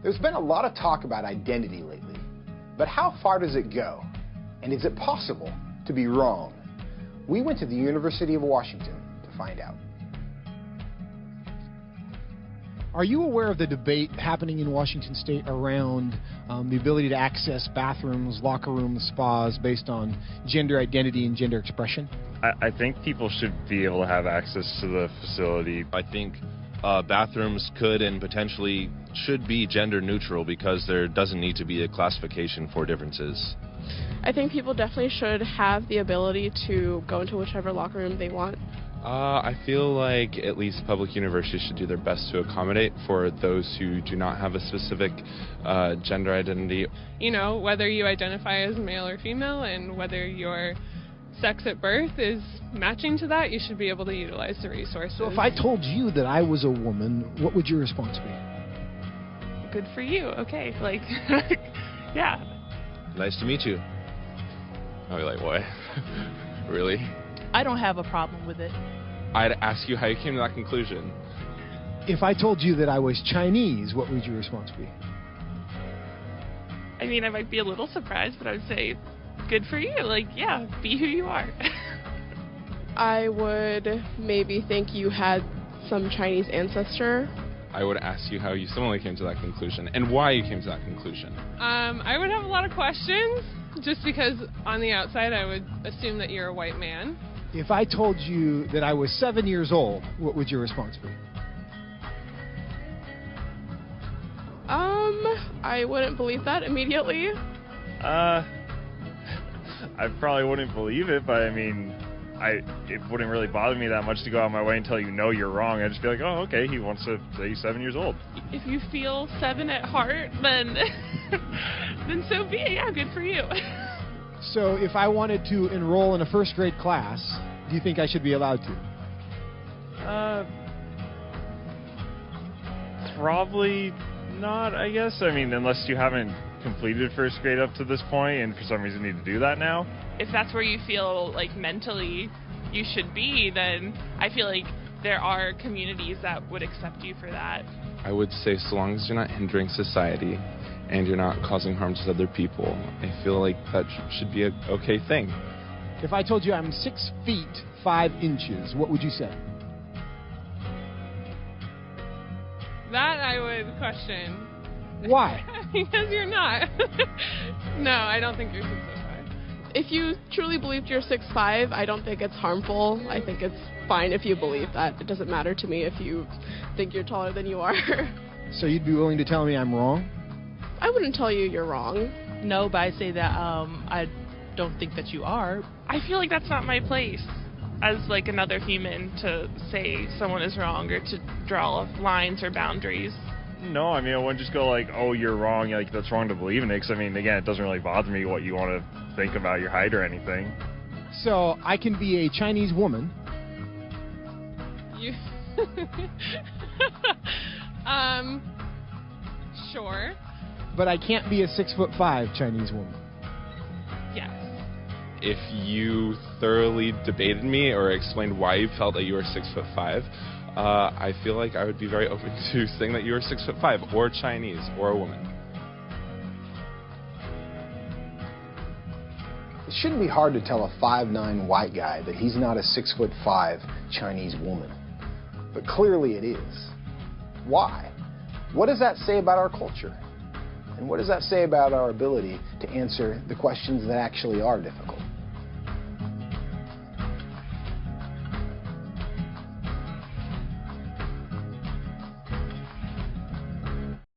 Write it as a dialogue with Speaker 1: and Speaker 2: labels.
Speaker 1: There's been a lot of talk about identity lately, but how far does it go? And is it possible to be wrong? We went to the University of Washington to find out.
Speaker 2: Are you aware of the debate happening in Washington State around the ability to access bathrooms, locker rooms, spas based on gender identity and gender expression?
Speaker 3: I think people should be able to have access to the facility.
Speaker 4: I think bathrooms could and potentially should be gender neutral because there doesn't need to be a classification for differences.
Speaker 5: I think people definitely should have the ability to go into whichever locker room they want.
Speaker 6: I feel like at least public universities should do their best to accommodate for those who do not have a specific gender identity.
Speaker 7: You know, whether you identify as male or female and whether your sex at birth is matching to that, you should be able to utilize the resources.
Speaker 2: So if I told you that I was a woman, what would your response be?
Speaker 7: Good for you. Okay, like, yeah.
Speaker 4: Nice to meet you.
Speaker 6: I'll be like, what? Really?
Speaker 8: I don't have a problem with it.
Speaker 6: I'd ask you how you came to that conclusion.
Speaker 2: If I told you that I was Chinese, what would your response be?
Speaker 7: I mean, I might be a little surprised, but I would say, good for you. Like, yeah, be who you are.
Speaker 5: I would maybe think you had some Chinese ancestor.
Speaker 6: I would ask you how you similarly came to that conclusion and why you came to that conclusion.
Speaker 7: I would have a lot of questions, just because on the outside I would assume that you're a white man.
Speaker 2: If I told you that I was 7 years old, what would your response be?
Speaker 5: I wouldn't believe that immediately.
Speaker 3: I probably wouldn't believe it, but I mean, it wouldn't really bother me that much to go out of my way and tell you no, you're wrong. I'd just be like, oh, okay, he wants to say he's 7 years old.
Speaker 7: If you feel 7 at heart, then then so be it. Yeah, good for you.
Speaker 2: So if I wanted to enroll in a first grade class, do you think I should be allowed to?
Speaker 3: Probably not, I guess. I mean, unless you haven't completed first grade up to this point and for some reason need to do that now.
Speaker 7: If that's where you feel like mentally you should be, then I feel like there are communities that would accept you for that.
Speaker 6: I would say so long as you're not hindering society and you're not causing harm to other people, I feel like that should be an okay thing.
Speaker 2: If I told you I'm 6 feet 5 inches, what would you say?
Speaker 7: That I would question.
Speaker 2: Why?
Speaker 7: Because you're not. No, I don't think you're 6'5".
Speaker 5: If you truly believed you're 6'5", I don't think it's harmful. I think it's fine if you believe that. It doesn't matter to me if you think you're taller than you are.
Speaker 2: So you'd be willing to tell me I'm wrong?
Speaker 5: I wouldn't tell you you're wrong.
Speaker 8: No, but I say that I don't think that you are.
Speaker 7: I feel like that's not my place as like another human to say someone is wrong or to draw lines or boundaries.
Speaker 3: No, I mean, I wouldn't just go like, oh, you're wrong, like that's wrong to believe in it, because I mean, again, it doesn't really bother me what you want to think about your height or anything.
Speaker 2: So I can be a Chinese woman.
Speaker 7: You sure.
Speaker 2: But I can't be a 6'5" Chinese woman.
Speaker 7: Yes.
Speaker 6: If you thoroughly debated me or explained why you felt that you were 6'5", I feel like I would be very open to saying that you were 6'5", or Chinese, or a woman.
Speaker 1: It shouldn't be hard to tell a 5'9" white guy that he's not a 6'5" Chinese woman. But clearly it is. Why? What does that say about our culture? And what does that say about our ability to answer the questions that actually are difficult?